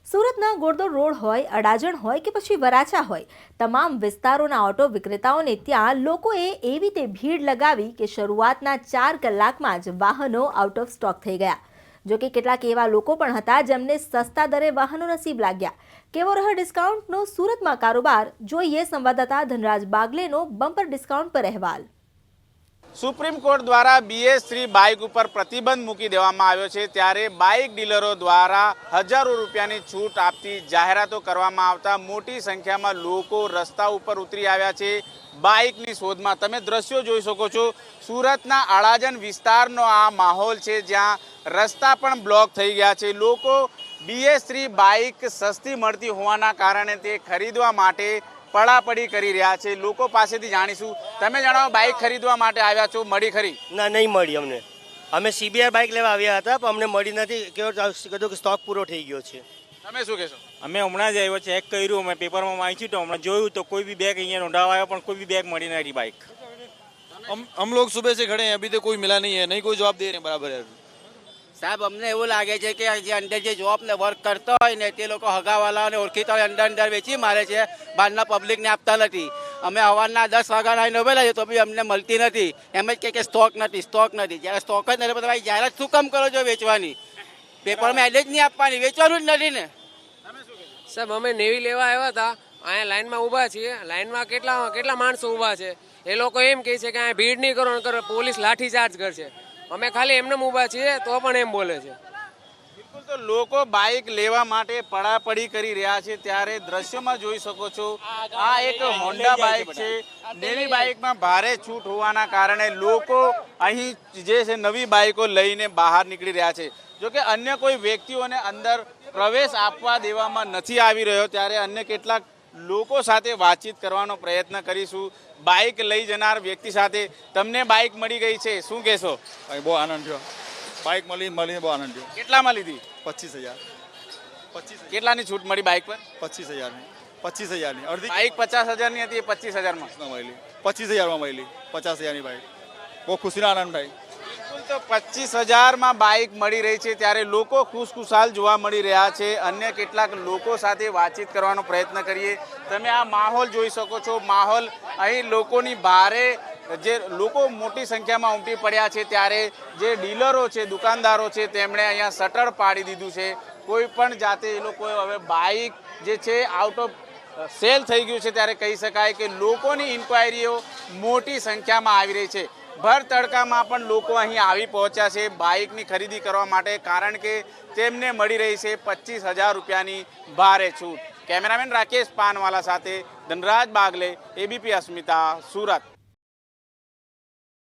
સુરતના ગોળદોડ રોડ હોય, અડાજણ હોય કે પછી વરાછા હોય, તમામ વિસ્તારોના ઓટો વિક્રેતાઓને ત્યાં લોકોએ એવી તે ભીડ લગાવી કે શરૂઆતના 4 કલાકમાં જ વાહનો આઉટ ઓફ સ્ટોક થઈ ગયા. જો કે કેટલાક એવા લોકો પણ હતા જેમને સસ્તા દરે વાહનો નસીબ લાગ્યા. કેવો રહ્યો ડિસ્કાઉન્ટનો સુરતમાં કારોબાર, જોઈએ સંવાદદાતા ધનરાજ બાગલેનો બમ્પર ડિસ્કાઉન્ટ પર અહેવાલ. સુપ્રીમ કોર્ટ દ્વારા BS3 બાઇક ઉપર પ્રતિબંધ મૂકી દેવામાં આવ્યો છે, ત્યારે બાઇક ડીલરો દ્વારા હજારો રૂપિયાની છૂટ આપતી જાહેરાતો કરવામાં આવતા મોટી સંખ્યામાં લોકો રસ્તા ઉપર ઉતરી આવ્યા છે બાઇકની શોધમાં. તમે દ્રશ્યો જોઈ શકો છો, સુરતના અડાજણ વિસ્તારનો આ માહોલ છે, જ્યાં રસ્તા પણ બ્લોક થઈ ગયા છે. લોકો BS3 બાઇક સસ્તી મળતી હોવાના કારણે તે ખરીદવા માટે પડાપડી કરી રહ્યા છે. લોકો પાસેથી જાણીશું. તમે જણાવો, બાઇક ખરીદવા માટે આવ્યા છો, મળી ખરી? ના, નહીં મળી અમને. અમે CBR બાઇક લેવા આવ્યા હતા પણ અમને મળી નથી. કીધું કે સ્ટોક પૂરો થઈ ગયો છે. તમે શું કહેશો? અમે હમણાં જ આવ્યો ચેક કર્યું, અમે પેપરમાં વાંચ્યું તો હમણાં જોયું તો કોઈ भी बैग અહીંયા નોંધાવા આવ્યો પણ કોઈ भी बैग મળી नहीं बाइक. हम लोग सुबह से खड़े हैं, अभी तक कोई मिला नहीं है, नहीं कोई जवाब दे रहे हैं बराबर है. સાહેબ, અમને એવું લાગે છે કે જે અંદર જે જોબ ને વર્ક કરતા હોય ને તે લોકો હગાવાલા અને ઓળખીતા અંદર વેચી મારે છે, બહારના પબ્લિકને આપતા નથી. અમે સવારના 10 વાગ્યાના આવીને ઉભેલા છે તો બી અમને મળતી નથી. એમ જ કે સ્ટોક નથી. જ્યારે સ્ટોક જ નથી, ભાઈ જાહેરાત શું કામ કરો છો વેચવાની? પેપરમાં એડેજ નહીં આપવાની, વેચવાનું જ નથી ને. સાહેબ, અમે નેવી લેવા આવ્યા હતા, અહીંયા લાઈનમાં ઊભા છીએ. લાઈનમાં કેટલા માણસો ઊભા છે. એ લોકો એમ કહે છે કે અહીંયા ભીડ નહીં કરો, પોલીસ લાઠીચાર્જ કરશે. અમે ખાલી એમને ઊભા છીએ તો પણ એમ બોલે છે. બિલકુલ, તો લોકો બાઇક લેવા માટે પડાપડી કરી રહ્યા છે. ત્યારે દ્રશ્યોમાં જોઈ શકો છો, આ એક હોન્ડા બાઇક છે. નેવી બાઇકમાં ભારે છૂટ હોવાના કારણે લોકો અહીં જે છે નવી બાઇકો લઈને બહાર નીકળી રહ્યા છે. જોકે અન્ય કોઈ વ્યક્તિઓને અંદર પ્રવેશ આપવા દેવામાં નથી આવી રહ્યો. ત્યારે અન્ય કેટલાક લોકો સાથે વાતચીત કરવાનો પ્રયત્ન કરીશું. બાઇક લઈ જનાર વ્યક્તિ સાથે, તમને બાઇક મળી ગઈ છે, શું કહેશો? બહુ આનંદ થયો. બાઇક મળીને બહુ આનંદ થયો. કેટલામાં લીધી? 25,000. કેટલાની છૂટ મળી બાઇક પર? 25,000ની અડધી બાઇક 50,000ની હતી, એ 25,000માં મળી. 25,000માં મળી. 50,000ની બાઇક. બહુ ખુશીનો આનંદ થાય. તો 25,000માં બાઇક મળી રહી છે, ત્યારે લોકો ખુશખુશાલ જોવા મળી રહ્યા છે. અન્ય કેટલાક લોકો સાથે વાતચીત કરવાનો પ્રયત્ન કરીએ. તમે આ માહોલ જોઈ શકો છો. માહોલ અહીં લોકોની ભારે, જે લોકો મોટી સંખ્યામાં ઉમટી પડ્યા છે, ત્યારે જે ડીલરો છે, દુકાનદારો છે, તેમણે અહીંયા શટર પાડી દીધું છે. કોઈ પણ જાતે એ લોકો હવે બાઇક જે છે આઉટ ઓફ સેલ થઈ ગયું છે. ત્યારે કહી શકાય કે લોકોની ઇન્ક્વાયરીઓ મોટી સંખ્યામાં આવી રહી છે. ભર તડકામાં પણ લોકો અહીં આવી પહોંચ્યા છે બાઇકની ખરીદી કરવા માટે, કારણ કે તેમને મળી રહી છે 25,000 રૂપિયાની ભારે છૂટ. કેમેરામેન રાકેશ પાનવાલા સાથે ધનરાજ બાગલે, ABP અસ્મિતા, સુરત.